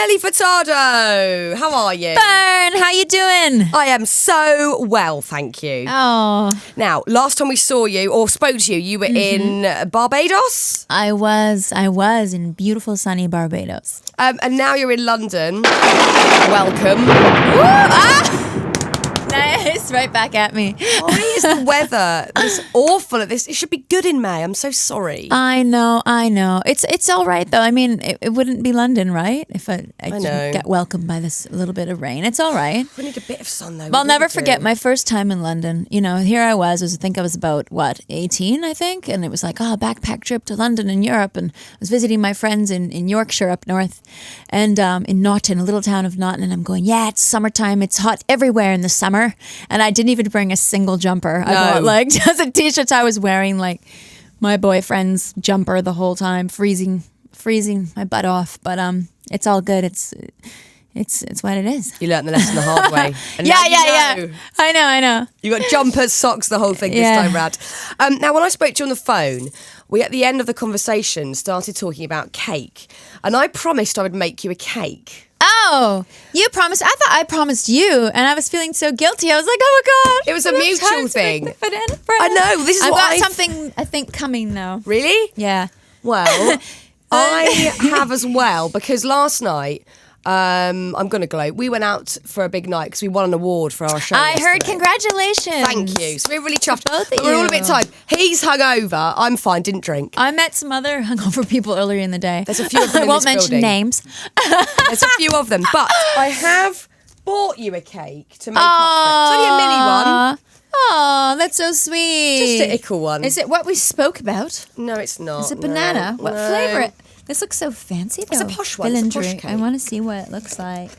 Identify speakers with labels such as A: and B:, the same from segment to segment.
A: Nelly Furtado. How are you?
B: Fearne, how you doing?
A: I am so well, thank you.
B: Oh.
A: Now, last time we saw you or spoke to you, you were in Barbados.
B: I was in beautiful sunny Barbados.
A: And now you're in London. Welcome.
B: Nice, right back at me.
A: Why is the weather this awful at this? It should be good in May. I'm so sorry.
B: I know. It's all right though. I mean, it wouldn't be London, right? If I
A: know.
B: didn't get welcomed by this little bit of rain. It's all right.
A: We need a bit of sun though.
B: I'll never forget my first time in London. You know, here I think I was about, 18, I think? And it was like, backpack trip to London and Europe. And I was visiting my friends in Yorkshire up north and in Naughton, a little town of Naughton. And I'm going, it's summertime. It's hot everywhere in the summer. And I didn't even bring a single jumper. I bought just a t-shirt. I was wearing my boyfriend's jumper the whole time, freezing my butt off. But it's all good. It's what it is.
A: You learnt the lesson the hard way. And
B: yeah.
A: know.
B: I know.
A: You got jumpers, socks, the whole thing this time round. Now, when I spoke to you on the phone, we at the end of the conversation started talking about cake, and I promised I would make you a cake.
B: Oh, you promised. I thought I promised you, and I was feeling so guilty. I was like, oh my God.
A: It was a mutual thing. I know. This is
B: I've
A: what
B: got something I think coming now.
A: Really?
B: Yeah.
A: Well, I have as well, because last night, I'm going to gloat. We went out for a big night because we won an award for our show.
B: I heard.
A: yesterday.
B: Congratulations.
A: Thank you. So we're really chuffed.
B: Both of
A: We're all a
B: you.
A: bit tired. He's hungover. I'm fine. Didn't drink.
B: I met some other hungover people earlier in the day.
A: There's a few of them
B: I
A: in
B: won't
A: this
B: mention
A: building.
B: names.
A: There's a few of them, but I have bought you a cake to make up for it. It's only a mini one.
B: Oh, that's so sweet.
A: Just an ickle one.
B: Is it what we spoke about?
A: No, it's not.
B: Is it banana?
A: No,
B: What
A: no.
B: flavour? This looks so fancy though.
A: It's a posh one. It's a posh
B: Filandry.
A: cake.
B: I want to see what it looks like.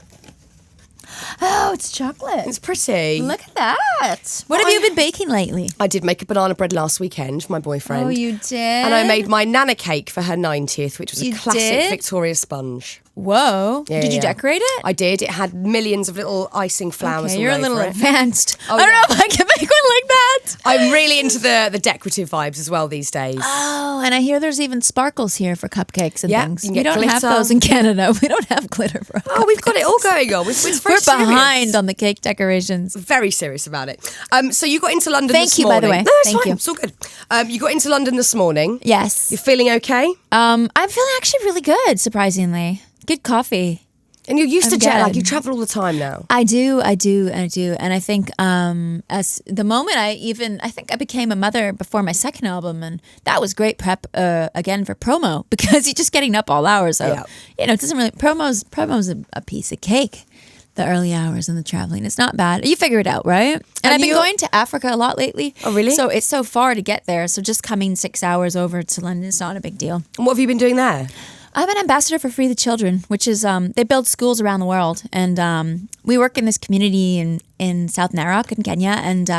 B: Oh, it's chocolate.
A: It's pretty.
B: Look at that. What have you been baking lately?
A: I did make a banana bread last weekend for my boyfriend.
B: Oh, you did?
A: And I made my Nana cake for her 90th, which was
B: You
A: a classic
B: did?
A: Victoria sponge.
B: Whoa.
A: Yeah,
B: Did you
A: yeah.
B: decorate it?
A: I did. It had millions of little icing flowers
B: Okay,
A: all
B: you're a
A: over
B: little
A: it.
B: advanced.
A: Oh,
B: I don't
A: yeah.
B: know if I can make one like that.
A: I'm really into the decorative vibes as well these days.
B: Oh, and I hear there's even sparkles here for cupcakes and
A: Yeah,
B: things.
A: you can
B: We
A: get
B: don't have
A: glitter.
B: those in Canada. We don't have glitter for
A: Oh, we've got it all going on. We're very
B: We're
A: serious.
B: behind on the cake decorations.
A: Very serious about it. So you got into London
B: Thank
A: this
B: you,
A: morning.
B: by the way.
A: No, it's
B: Thank
A: fine.
B: you.
A: It's all good. You got into London this morning.
B: Yes.
A: You're feeling okay?
B: I'm feeling actually really good, surprisingly. Good coffee.
A: And you're used to
B: I'm
A: jet lag.
B: good.
A: You travel all the time now.
B: I do. And I think as the moment I think I became a mother before my second album, and that was great prep again for promo, because you're just getting up all hours. So,
A: Yeah.
B: it doesn't really, promo's a piece of cake. The early hours and the traveling. It's not bad. You figure it out, right? And I've been going to Africa a lot lately.
A: Oh, really?
B: So it's so far to get there. So just coming 6 hours over to London is not a big deal.
A: And what have you been doing there?
B: I'm an ambassador for Free the Children, which is they build schools around the world, and we work in this community in South Narok in Kenya, and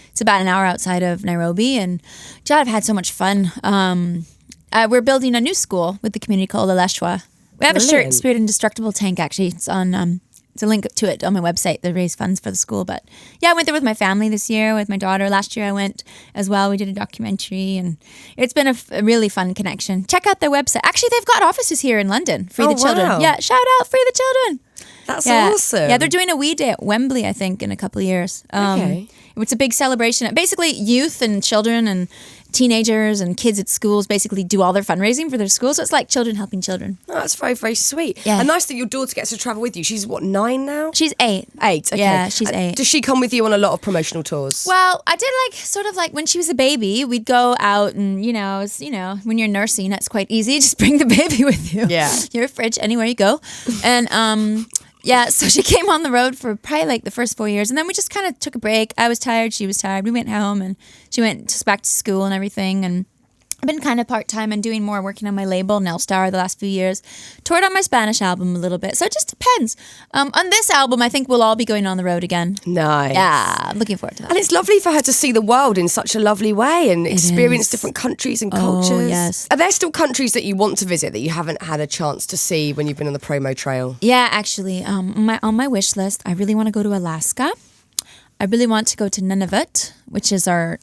B: it's about an hour outside of Nairobi. And God, I've had so much fun. We're building a new school with the community called Aleshwa. We have a shirt,
A: Brilliant.
B: Spirit Indestructible Tank. Actually, it's on. It's a link to it on my website. They raise funds for the school. But yeah, I went there with my family this year, with my daughter. Last year I went as well. We did a documentary, and it's been a really fun connection. Check out their website. Actually, they've got offices here in London. Free the Children.
A: wow.
B: Yeah, shout out Free the Children.
A: That's
B: Yeah.
A: awesome.
B: Yeah, they're doing a wee day at Wembley, I think, in a couple of years.
A: Okay.
B: It's a big celebration. Basically, youth and children and teenagers and kids at schools basically do all their fundraising for their schools. So it's like children helping children.
A: Oh, that's very, very sweet.
B: Yeah.
A: And nice that your daughter gets to travel with you. She's, 9 now?
B: She's 8.
A: 8, okay.
B: Yeah, she's 8.
A: Does she come with you on a lot of promotional tours?
B: Well, I did sort of when she was a baby, we'd go out and, when you're nursing, that's quite easy. Just bring the baby with you.
A: Yeah.
B: Your fridge, anywhere you go. And, yeah, so she came on the road for probably the first 4 years. And then we just kind of took a break. I was tired. She was tired. We went home and she went just back to school and everything. And I've been kind of part-time and doing more working on my label, Nelstar, the last few years. Toured on my Spanish album a little bit. So it just depends. On this album, I think we'll all be going on the road again.
A: Nice.
B: Yeah, I'm looking forward to that.
A: And it's lovely for her to see the world in such a lovely way and experience
B: is.
A: different countries and cultures.
B: Yes.
A: Are there still countries that you want to visit that you haven't had a chance to see when you've been on the promo trail?
B: Yeah, actually, on my wish list, I really want to go to Alaska. I really want to go to Nunavut, which is our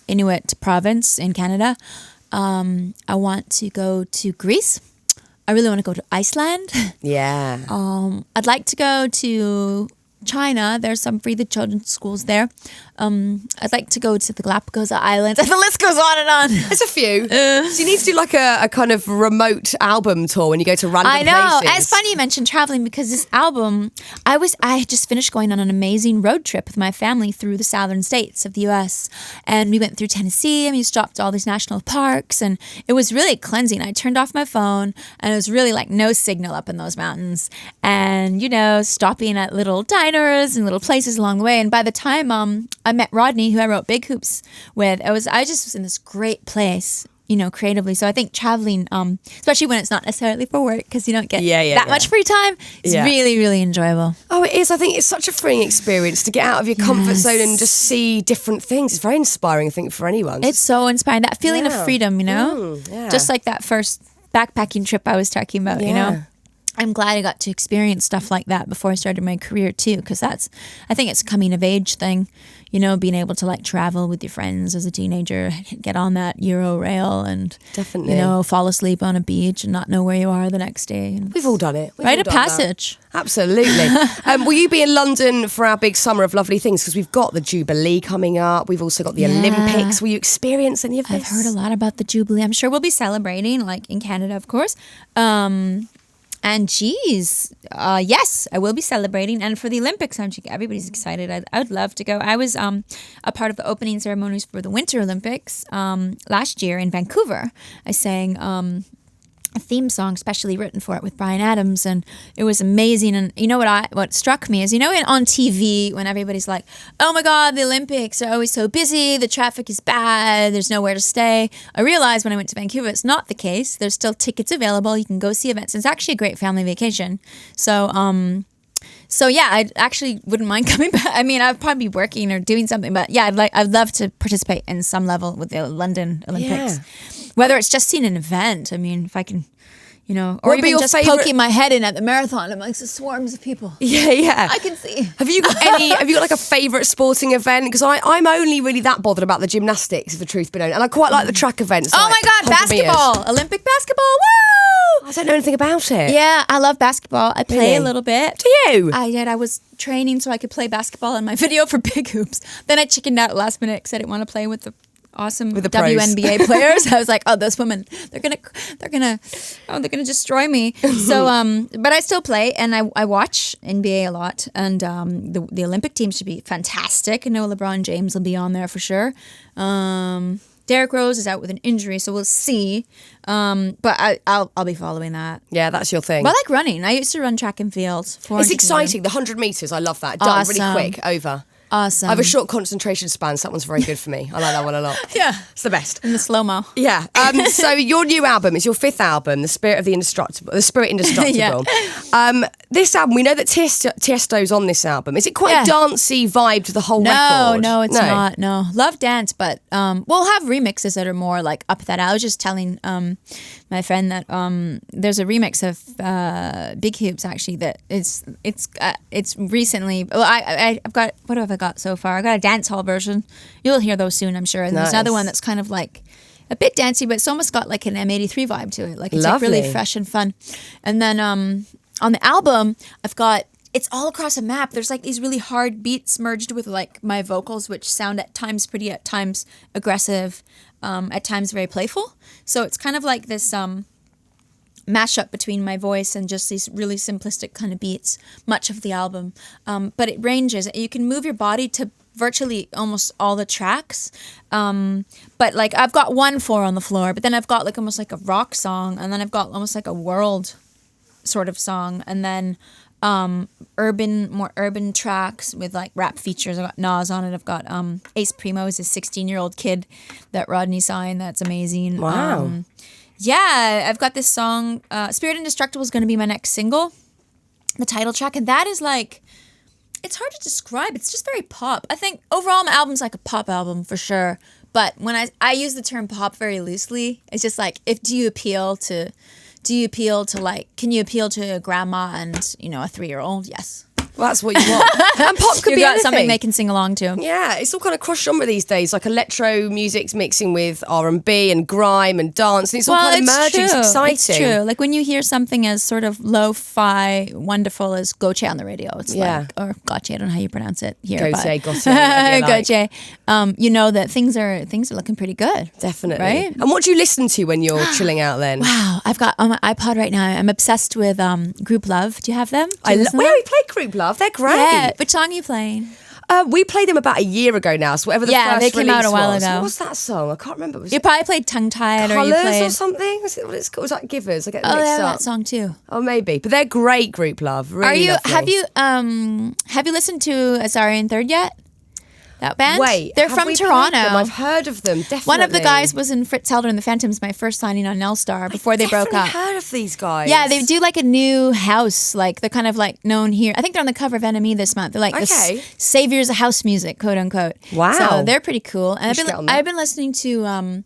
B: Inuit province in Canada. I want to go to Greece. I really want to go to Iceland.
A: Yeah.
B: I'd like to go to China. There's some free the children's schools there. I'd like to go to the Galapagos Islands. And the list goes on and on.
A: There's a few. So you need to do like a kind of remote album tour when you go to random places.
B: I know. It's funny you mentioned traveling because this album, I had just finished going on an amazing road trip with my family through the southern states of the U.S. And we went through Tennessee and we stopped all these national parks and it was really cleansing. I turned off my phone and it was really like no signal up in those mountains. And, you know, stopping at little diners and little places along the way. And by the time I met Rodney, who I wrote Big Hoops with, I just was in this great place, you know, creatively. So I think traveling, especially when it's not necessarily for work, because you don't get that much free time, is really, really enjoyable.
A: Oh, it is. I think it's such a freeing experience to get out of your comfort zone and just see different things. It's very inspiring, I think, for anyone.
B: It's so inspiring. That feeling of freedom, you know? Just like that first backpacking trip I was talking about, you know? I'm glad I got to experience stuff like that before I started my career too, because I think it's a coming of age thing, you know, being able to like travel with your friends as a teenager, get on that Euro rail and
A: definitely,
B: you know, fall asleep on a beach and not know where you are the next day.
A: We've all done it.
B: Rite of passage.
A: That. Absolutely. Will you be in London for our big summer of lovely things? Because we've got the Jubilee coming up. We've also got the Olympics. Will you experience any of this?
B: I've heard a lot about the Jubilee. I'm sure we'll be celebrating, like in Canada, of course. And geez, yes, I will be celebrating. And for the Olympics, everybody's excited. I would love to go. I was a part of the opening ceremonies for the Winter Olympics last year in Vancouver. I sang a theme song specially written for it with Bryan Adams, and it was amazing. And you know what struck me is, you know, on TV when everybody's like, oh my God, the Olympics are always so busy, the traffic is bad, there's nowhere to stay. I realized when I went to Vancouver it's not the case. There's still tickets available. You can go see events. It's actually a great family vacation. So yeah, I actually wouldn't mind coming back. I mean, I'd probably be working or doing something, but yeah, I'd love to participate in some level with the London Olympics. Whether it's just seeing an event, I mean, if I can, you know, or even just poking my head in at the marathon amongst the swarms of people.
A: Yeah.
B: I can see.
A: Have you got like a favourite sporting event? Because I'm only really that bothered about the gymnastics, if the truth be known, and I quite like the track events.
B: Oh
A: like
B: my God, basketball, meters. Olympic basketball, woo!
A: I don't know anything about it.
B: Yeah, I love basketball. I play a little bit.
A: Do you?
B: I did. I was training so I could play basketball in my video for Big Hoops. Then I chickened out last minute because I didn't want to play with the awesome WNBA players. I was like, oh, those women, they're gonna destroy me. So, but I still play and I watch NBA a lot. And the Olympic team should be fantastic. I know LeBron James will be on there for sure. Derrick Rose is out with an injury, so we'll see. But I'll be following that.
A: Yeah, that's your thing.
B: Well, I like running. I used to run track and field.
A: It's exciting. The 100 metres, I love that. Done really quick, over.
B: Awesome.
A: I have a short concentration span, so that one's very good for me. I like that one a lot.
B: Yeah.
A: It's the best.
B: And the slow-mo.
A: Yeah. So your new album, it's your 5th album, The Spirit Indestructible. This album, we know that Tiesto's on this album. Is it quite a dancey vibe to the whole record?
B: No, it's not. No. Love dance, but we'll have remixes that are more like up that. I was just telling my friend that there's a remix of Big Hoops actually that it's recently. Well, I've got, what have I got so far? I got a dance hall version. You'll hear those soon, I'm sure. And there's another one that's kind of like a bit dancey, but it's almost got like an M83 vibe to it. Like it's like really fresh and fun. And then on the album, I've got, it's all across a map. There's like these really hard beats merged with like my vocals, which sound at times pretty, at times aggressive, at times very playful. So it's kind of like this mashup between my voice and just these really simplistic kind of beats, much of the album. But it ranges. You can move your body to virtually almost all the tracks. But like I've got 1/4 on the floor, but then I've got like almost like a rock song, and then I've got almost like a world sort of song, and then more urban tracks with like rap features. I've got Nas on it. I've got Ace Primo is a 16-year-old kid that Rodney signed. That's amazing.
A: Wow.
B: Yeah, I've got this song, Spirit Indestructible is going to be my next single, the title track, and that is like, it's hard to describe. It's just very pop. I think overall my album's like a pop album for sure, but when I use the term pop very loosely, it's just like, do you appeal to like, can you appeal to a grandma and, you know, a 3-year-old? Yes.
A: Well, that's what you want. And pop could
B: You
A: be
B: got
A: anything.
B: something they can sing along to.
A: Yeah, it's all kind of cross genre these days, like electro music's mixing with R&B and grime and dance, and it's all kind of merging. It's exciting.
B: It's true. Like when you hear something as sort of lo-fi, wonderful as Goche on the radio, it's like, or Goche, I don't know how you pronounce it here.
A: Goche.
B: Goche. You know that things are looking pretty good.
A: Definitely.
B: Right?
A: And what do you listen to when you're chilling out then?
B: Wow, I've got on my iPod right now. I'm obsessed with Group Love. Do you have them?
A: We play Group Love. They're great.
B: Yeah. Which song are you playing?
A: We played them about a year ago now, so whatever the first
B: they came out a while
A: was.
B: ago.
A: What was that song? I can't remember. Was
B: You probably played Tongue Tied, or you
A: Colours
B: played
A: or something? Was it what it's called? Was that Givers? I get
B: Oh,
A: mixed
B: yeah,
A: up.
B: that song too.
A: Oh, maybe. But they're great, Group Love. Really lovely.
B: Have you listened to Azari and Third yet? That band?
A: Wait,
B: they're
A: have
B: from
A: we played
B: Toronto.
A: them? I've heard of them. Definitely.
B: One of the guys was in Fritz Helder and the Phantoms, my first signing on Nelstar before they broke up.
A: I've heard of these guys.
B: Yeah, they do like a new house, like they're kind of like known here. I think they're on the cover of NME this month. They're like the saviors of house music, quote unquote.
A: Wow.
B: So they're pretty cool. And
A: I've
B: been listening to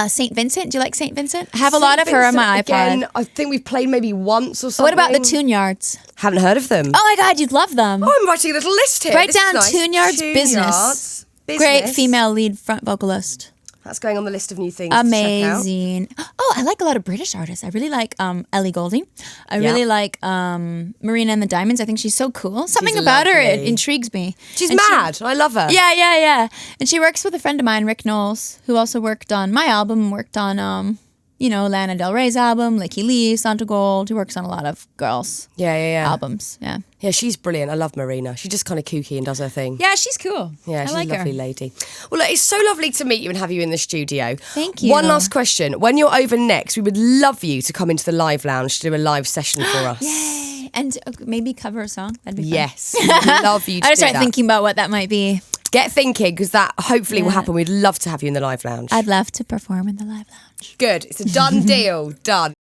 B: St. Vincent. Do you like St. Vincent? I have a lot of her on my iPod.
A: Again, I think we've played maybe once or something.
B: What about the Tune Yards?
A: Haven't heard of them.
B: Oh my God, you'd love them.
A: Oh, I'm writing a little list here.
B: Write
A: This is
B: down
A: nice.
B: Tune Yards
A: Tune
B: Business.
A: Yards
B: Great female lead front vocalist.
A: That's going on the list of new things to check out.
B: Amazing. Oh, I like a lot of British artists. I really like Ellie Goulding. I really like Marina and the Diamonds. I think she's so cool. Something about her, it intrigues me.
A: She's mad. I love her.
B: Yeah. And she works with a friend of mine, Rick Knowles, who also worked on my album, worked on Lana Del Rey's album, Licky Lee, Santa Gold, who works on a lot of girls' albums. Yeah.
A: Yeah, she's brilliant. I love Marina. She's just kind of kooky and does her thing.
B: Yeah, she's cool.
A: Yeah, she's
B: like
A: a lovely lady. Well, look, it's so lovely to meet you and have you in the studio.
B: Thank you.
A: One last question. When you're over next, we would love you to come into the live lounge to do a live session for us.
B: Yay. And maybe cover a song. That'd be fun.
A: Yes. We'd love you to
B: I just
A: do
B: start
A: that.
B: thinking about what that might be.
A: Get thinking, because that hopefully will happen. We'd love to have you in the live lounge.
B: I'd love to perform in the live lounge.
A: Good. It's a done deal. Done.